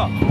ก็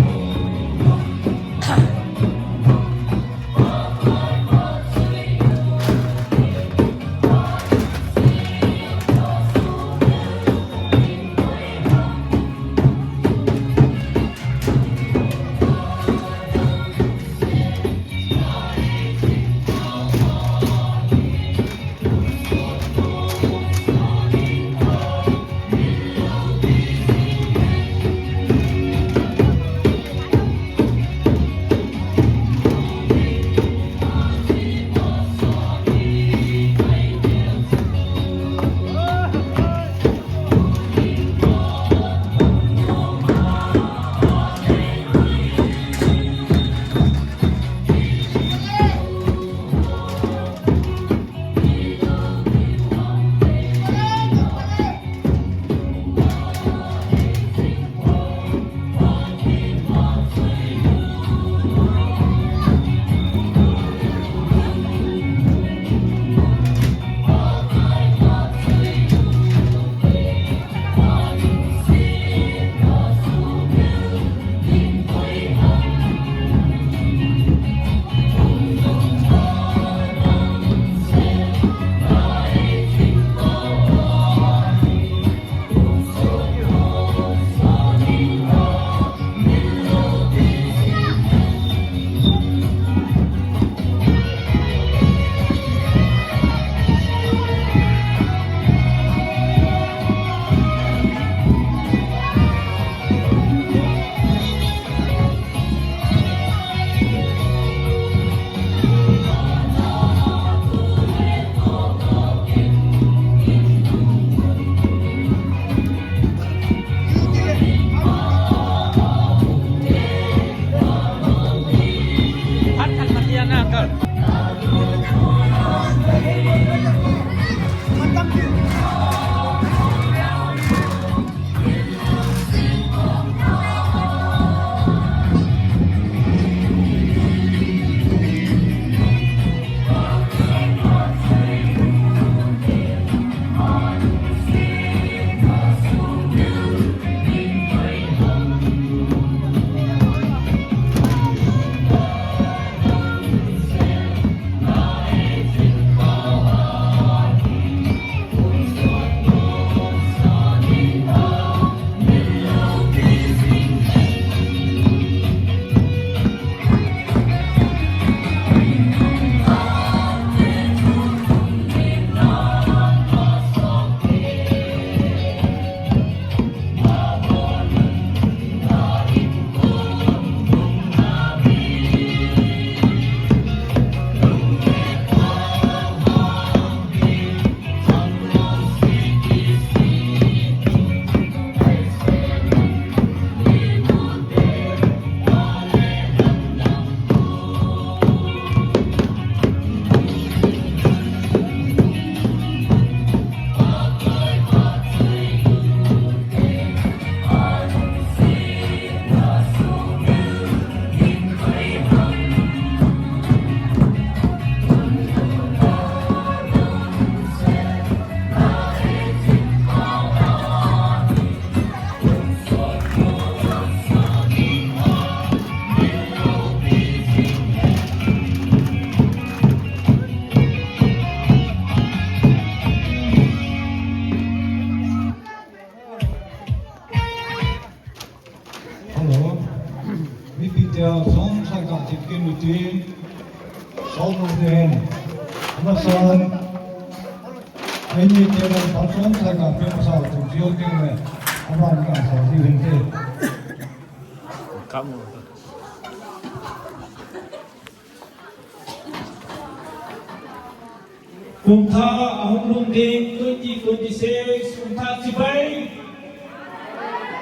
Kumtha Ahumlung Ding 2026 Kumtha Cibai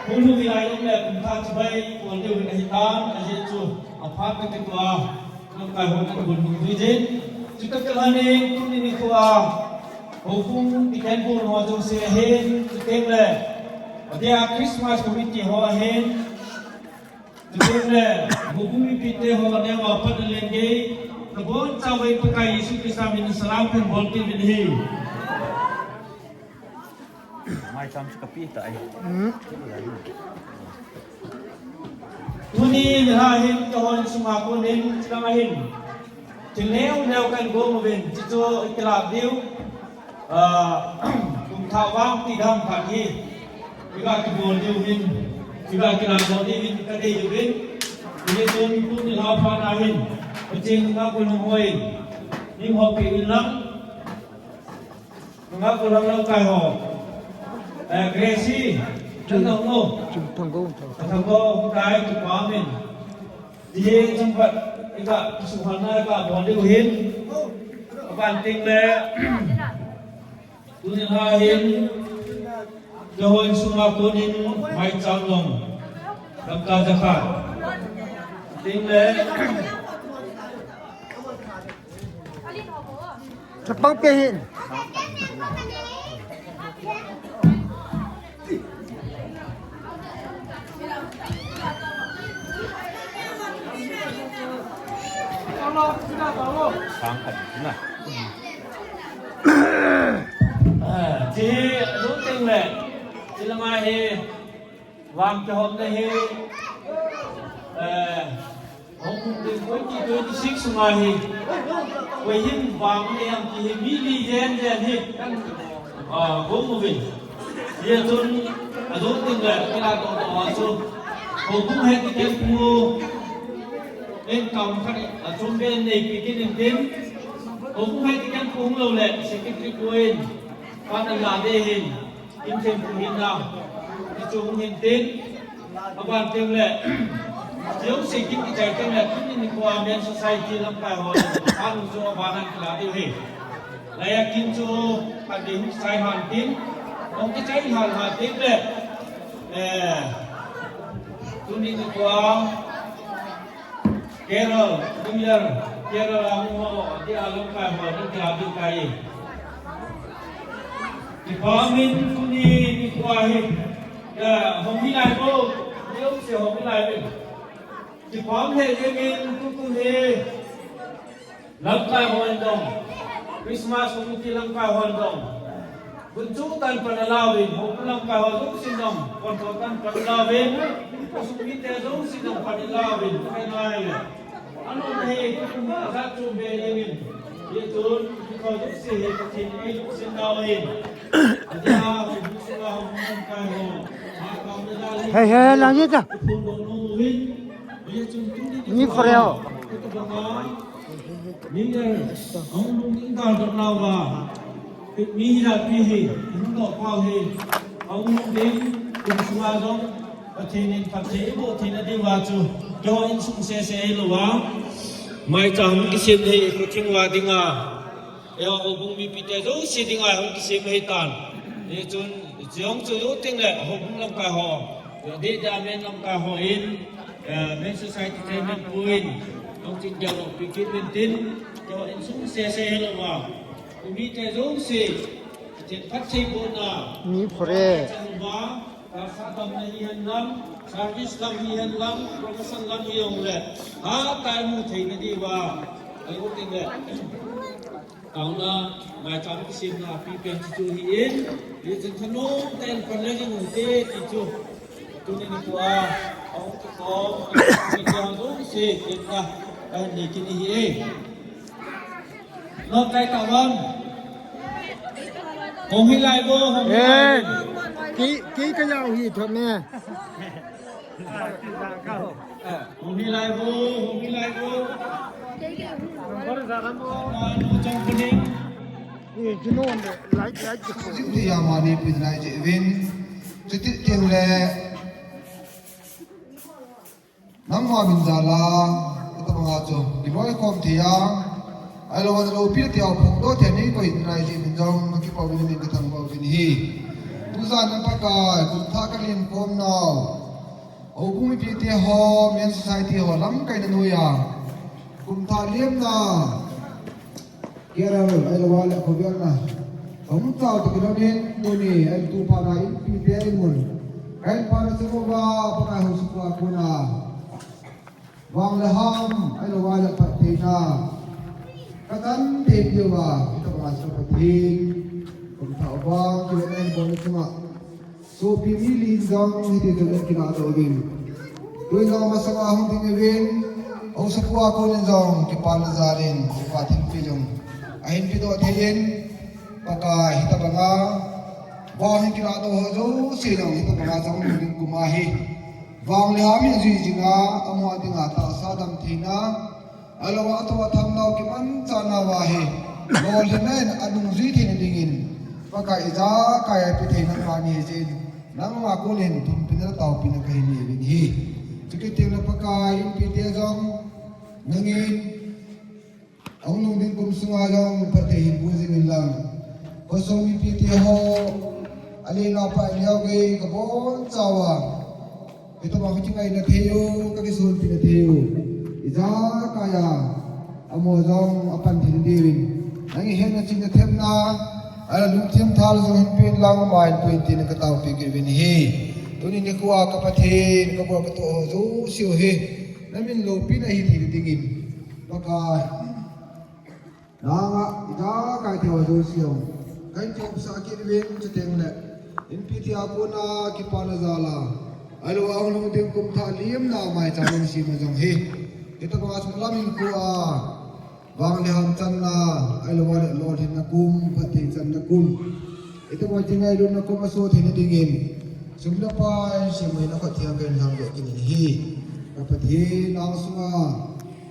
Kumtha Wilayah le Kumtha Cibai Kuala Hitam Ajetu Apa ketua Ketua Honan Gunung Rijin Juga kelane ini tua Hukum ikan pun wajib sehin Juga dia Christmas committee hoa hen Juga hukum ipite hoa dia apa lenge Kebun cawe pekai Yesus Kristus min salam kan bolti binhi. Mai cam sekepih tak ai. ทุนี้นะเห็นตอนสมาคมเห็นจังเห็นถึงแล้วกันโกมาเป็นจิตโตอิกราบดิวกุมท้าวางที่ดำขัดที่วิกากิโกดิวหินวิกากิราบดิวหินกระดิ่งหินini tuan pun ni lapan ahin, macam mengaku nungguin, ni hoki ulang, mengaku lang kai ho, Gracie, jangan lo, tanggo kai tu pamin, dia sempat ikat kesuhana ikat boleh uhin, banting le, tu ni ahin, jauhin semua kuning, mai calong, langkah zakat. Tiếng lệ Thật bóng bia hiện sáng hẳn thế này chị đúng tiếng lệ chị là mai thì vàng cho hôm nay thì ông cũng với chị tôi đi xích xuống ngoài thì với những vàng này thì mini gen thì gồm một bình giờ tôi tin là cái là tổ tôi cũng hết cái mua bên còng khác ở trong bên này cái đường đến cũng hết cái cũng lâu lệ sẽ cái quên quan là đây hình in trên phụ hình nào thì chúng hình tên các bạn tên lệ nếu sự kiện cái trái tên là cũng như qua men society làm cái họ ăn cho bạn ăn là điều gì lại kinh cho bạn đến sai hoàn tín ông cái trái hoàn tín lệ chúng đi qua Kerala, Kerala họ đi ăn làm cái họ đi làm điều cái thì có mình cũng đi qua hết không đi lại đâu nếu sẽ không đi lại được thì có thể cho mình cũng thể làm cái hoạt động Christmas cũng chỉ làm cái hoạt động quân chủ tan phần lao về không làm cái hoạt động sinh động còn có tan phần lao về có sự biết thế giống sinh động phần lao về cái này anh nói thì cũng ra chung về đây mình ये तो because of say it in eight sinawin dia sudah mengumumkan Hei hei langit dah Ni Korea ni ông những cái được nào và mi là mi hi những độ cao hi ông đến cùng xóa giống và thì nên phát triển bộ thì là đi vào cho in sung se lo wa mai chang ki sim hei ko thingwa dinga eo obung mi pite zo si dinga hong ki sim hei tan e chun jiong chu do ting le hong lam ka ho de da men lam ka ho in men society treatment puin ong tin ja lo pikit men tin cho in sung se lo wa mi te zo si chen phat sei bo na Ni Korea sa tam na hian lam service lam hian lam profession lam hiong le ha tai mu thei na di wa ai ko ting le tao na mai cham ki sim na pi pen chu hi in ye chen thano ten pan le jing te ti chu tu ni ni kwa au ki ko ki jang do se ki na ai ni ki ni hi e no kai ta wan hong hi lai bo hong hi lai Ký cái nhau gì thôi nè hong hi lai bo trong kuning Ni chứ nó lấy chứ Jadi yang mani pinai je event, jadi kemle nama binjala itu mengacu di bawah kom tiang, alo alo pil tiang pungdo tiang ko pinai je binjong maki pau bini ketang pau bini. Tusan nampak kai, kunta kalim kom now. Ogumi pil tiang ho, men society ho lam kai nanuya. Kunta liam na. Kira ai lawal ko biar na. Ông tao thì nó đến tôi nè em tu pa na in pi te in mun kain pa na semua ba pa na hu semua kuna wang le ham ai lo wa le pat te na katan te dia ba kita ba so pa te ông tao ba ki le en bon semua so pi mi li dang hi te de ki na do bin Lui ngau masanga hong ding evin au sapua ko len jong ki pan zarin pa thim pi jong ahin pi do thein paka hitabanga wa hin ki ra do ho jo se jong hitabanga jong ding kuma hi wang le ami ji jinga amwa dinga ta sadam thina alawa to tham nau ki man chana wa he bol nen adung ji thin dingin paka ija kaya pi thein na ni jin nang ma ko len thum pin na taw pin ka hi ni hi Chikiting na pakai piti jong nangin ang nung din kum sunga jong patehin buzing lang kosong piti ho alina pa yaw ge kabon chawa ito ba kichingay na theo kagisun pina theo ija kaya amo jong apan thindirin nangi hen na ching na them na ala lung them thal jong pin lang main 20 na kataw pigin hi Tuni ni kuwa kapatid kabuwa kato zo siyo he namin lo pinahi tingin baka nanga ita kahit yaw zo siyo kain tiyo sa akin win sa tengle inpiti ako na kipana zala alo ang lumudin kum talim na may tamang si mazong he ito mga sumalamin kuwa bang liham chan na alo wala lord hin na kum pati chan na kum ito mga tingay doon na kum asot hinidingin Sumla pa siya may nakatiyagan lang do kinihi. Kapatid na sunga.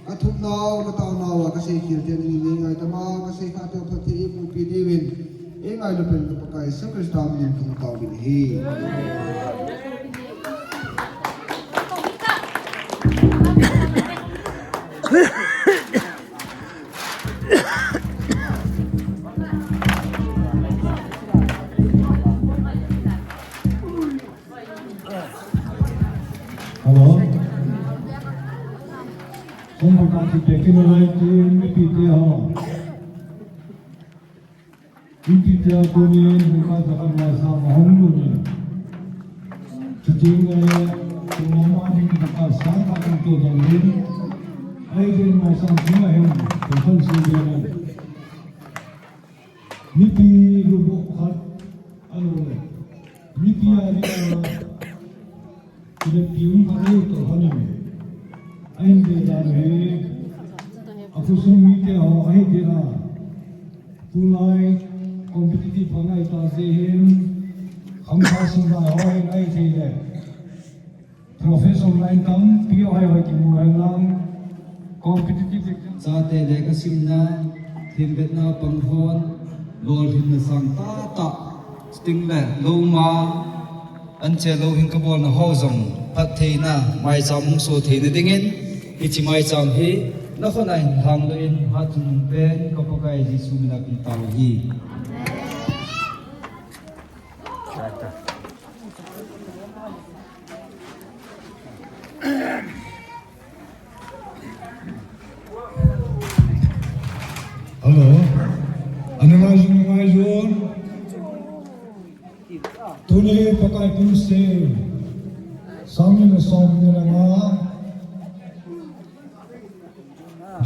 At humnaw matawnawa kasi kirtiyan nilingay tama kasi kato pati mo piniwin. Ingay lupin ko pa kay sa Kristo amin kung tawin hi. Hello. Kung bakit teknologi MPT ho. MPT ko ni bukan sahaja masa mahulu ni. Sejingga semua ni kita sangat untuk dongin. Aiden masa semua yang berfungsi. Miti lubuk hat alo. Miti ada Kita piung kali tu hari ni, ain dia dah aku sumi dia awak ain dia punai kompetitif pangai tazehin, kamsa sumber awak ain dia profesor lain tam piu awak kimuan lang kompetitif Sa te le ka simna thimbet na panghon lol hin na sang ta sting le lo ma an che lo hin ka bol na ho zong pat the na mai cham so the na dingin ichi mai cham hi na khona hin hang lo in ha chung pen ko ko kai ji su na kin taw hi Hello. Anangazun. Tuni pakai pulse. Sami na song nila nga.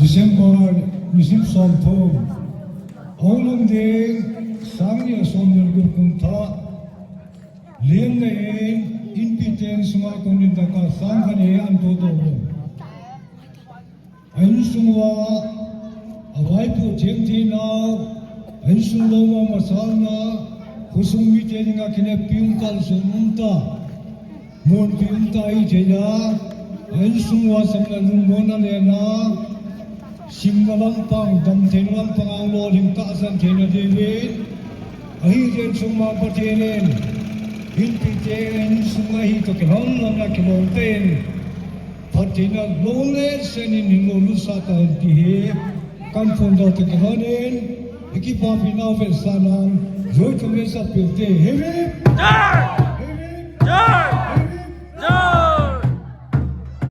December nisip som po. Onlang din sami na som nila kunta. Liam na impitens nga kunin ka sangkani ang todo. Ayun sumwa awai po jengti na ayun sumwa masalna kusung miteni nga kine piungkal sumunta mon piungta ijaya ayun sumwa samlanung mona lena simbalang pang damtelang pang ang lolim kaasan tena David ahijen summa patenen hinpiten summa hito kinong na kilonten patina lole senin hinulu sata tihe kan fondo te kahanin ekipa final sanang joy kami sa pilte hewe joy